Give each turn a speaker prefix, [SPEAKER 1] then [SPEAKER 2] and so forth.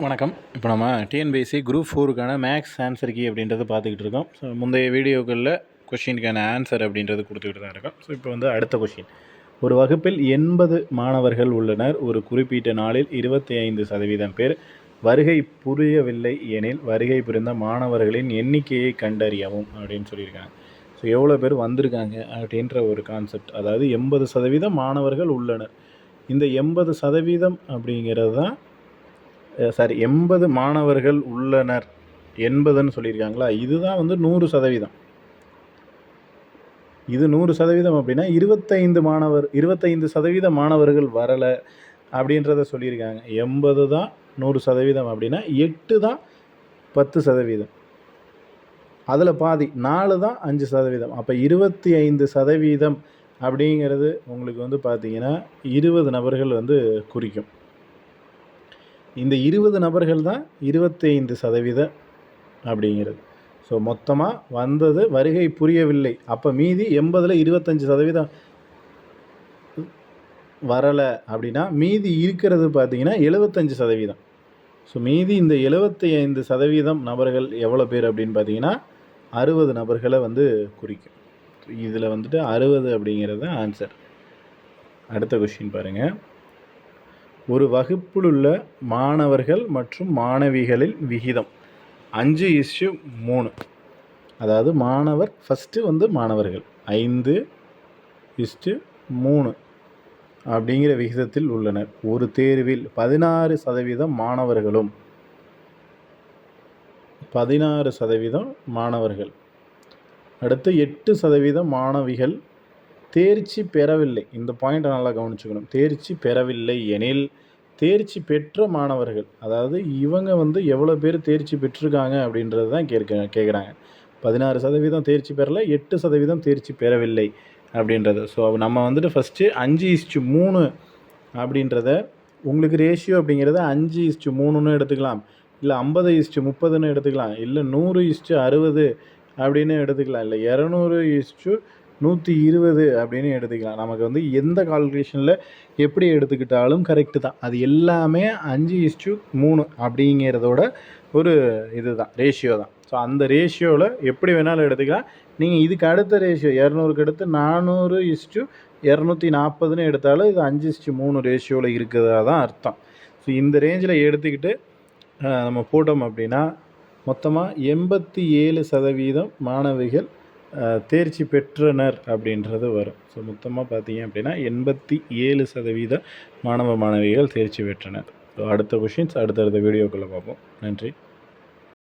[SPEAKER 1] வணக்கம். இப்போ நம்ம டிஎன்பிஎஸ்சி குரூப் 4க்கான மேக்ஸ் ஆன்சர் கீ அப்படின்றது பார்த்துக்கிட்டு இருக்கோம். ஸோ முந்தைய வீடியோக்களில் கொஷினுக்கான ஆன்சர் அப்படின்றது கொடுத்துக்கிட்டு தான் இருக்கோம். ஸோ இப்போ வந்து அடுத்த கொஷின். ஒரு வகுப்பில் 80 மாணவர்கள் உள்ளனர். ஒரு குறிப்பிட்ட நாளில் 25% பேர் வருகை புரியவில்லை எனில் வருகை புரிந்த மாணவர்களின் எண்ணிக்கையை கண்டறியவும் அப்படின்னு சொல்லியிருக்காங்க. ஸோ எவ்வளோ பேர் வந்திருக்காங்க அப்படின்ற ஒரு கான்செப்ட். அதாவது 80% மாணவர்கள் உள்ளனர். இந்த 80% அப்படிங்கிறது தான் 80 மாணவர்கள் உள்ளனர். 80ன்னு சொல்லியிருக்காங்களா, இதுதான் வந்து 100%. இது 100% அப்படின்னா 25% மாணவர்கள் வரலை அப்படின்றத சொல்லியிருக்காங்க. 80 தான் 100% அப்படின்னா 8 தான் 10%. அதில் பாதி 4 தான் 5%. அப்போ 25% அப்படிங்கிறது உங்களுக்கு வந்து பார்த்திங்கன்னா 20 நபர்கள் வந்து குறிக்கும். இந்த 20 நபர்கள் தான் 25% அப்படிங்கிறது. ஸோ மொத்தமாக வந்தது வருகை புரியவில்லை. அப்போ மீதி 80ல் 25% வரலை அப்படின்னா மீதி இருக்கிறது பார்த்திங்கன்னா 75%. ஸோ மீதி இந்த 75% நபர்கள் எவ்வளோ பேர் அப்படின்னு பார்த்தீங்கன்னா 60 நபர்களை வந்து குறிக்கும். இதில் வந்துட்டு 60 அப்படிங்கிறது தான் ஆன்சர். அடுத்த கொஸ்டின் பாருங்கள். ஒரு வகுப்பிலுள்ள மாணவர்கள் மற்றும் மாணவிகளில் விகிதம் 5:3. அதாவது மாணவர் ஃபஸ்ட்டு வந்து மாணவர்கள் 5:3 அப்படிங்கிற விகிதத்தில் உள்ளனர். ஒரு தேர்வில் 16% மாணவர்களும் 16% மாணவர்கள், அடுத்து 8% மாணவிகள் தேர்ச்சி பெறவில்லை. இந்த பாயிண்ட்டை நல்லா கவனிச்சுக்கணும். தேர்ச்சி பெறவில்லை எனில் தேர்ச்சி பெற்ற மாணவர்கள், அதாவது இவங்க வந்து எவ்வளோ பேர் தேர்ச்சி பெற்றிருக்காங்க அப்படின்றது தான் கேட்குறாங்க. 16% தேர்ச்சி பெறலை, 8% தேர்ச்சி பெறவில்லை அப்படின்றது. ஸோ நம்ம வந்துட்டு ஃபஸ்ட்டு 5:3 அப்படின்றத உங்களுக்கு ரேஷியோ அப்படிங்கிறத 5:3ன்னு எடுத்துக்கலாம், இல்லை 50:30ன்னு எடுத்துக்கலாம், இல்லை 100:60 அப்படின்னு எடுத்துக்கலாம், இல்லை 200:120 அப்படின்னு எடுத்துக்கலாம். நமக்கு வந்து எந்த கால்குலேஷனில் எப்படி எடுத்துக்கிட்டாலும் கரெக்டு தான். அது எல்லாமே 5:3 அப்படிங்கிறதோட ஒரு இது தான், ரேஷியோ தான். ஸோ அந்த ரேஷியோவில் எப்படி வேணாலும் எடுத்துக்கலாம். நீங்கள் இதுக்கு அடுத்த ரேஷியோ 200க்கு அடுத்து 400:240ன்னு எடுத்தாலும் இது 5:3 ரேஷியோவில் இருக்கிறதா தான் அர்த்தம். ஸோ இந்த ரேஞ்சில் எடுத்துக்கிட்டு நம்ம போட்டோம் அப்படின்னா மொத்தமாக 87% மாணவிகள் தேர்ச்சி பெற்றனர் அப்படின்றது வரும். ஸோ மொத்தமாக பார்த்தீங்க அப்படின்னா 87% மாணவ மாணவிகள் தேர்ச்சி பெற்றனர். ஸோ அடுத்த கொஷின்ஸ் அடுத்தடுத்த வீடியோக்குள்ளே பார்ப்போம். நன்றி.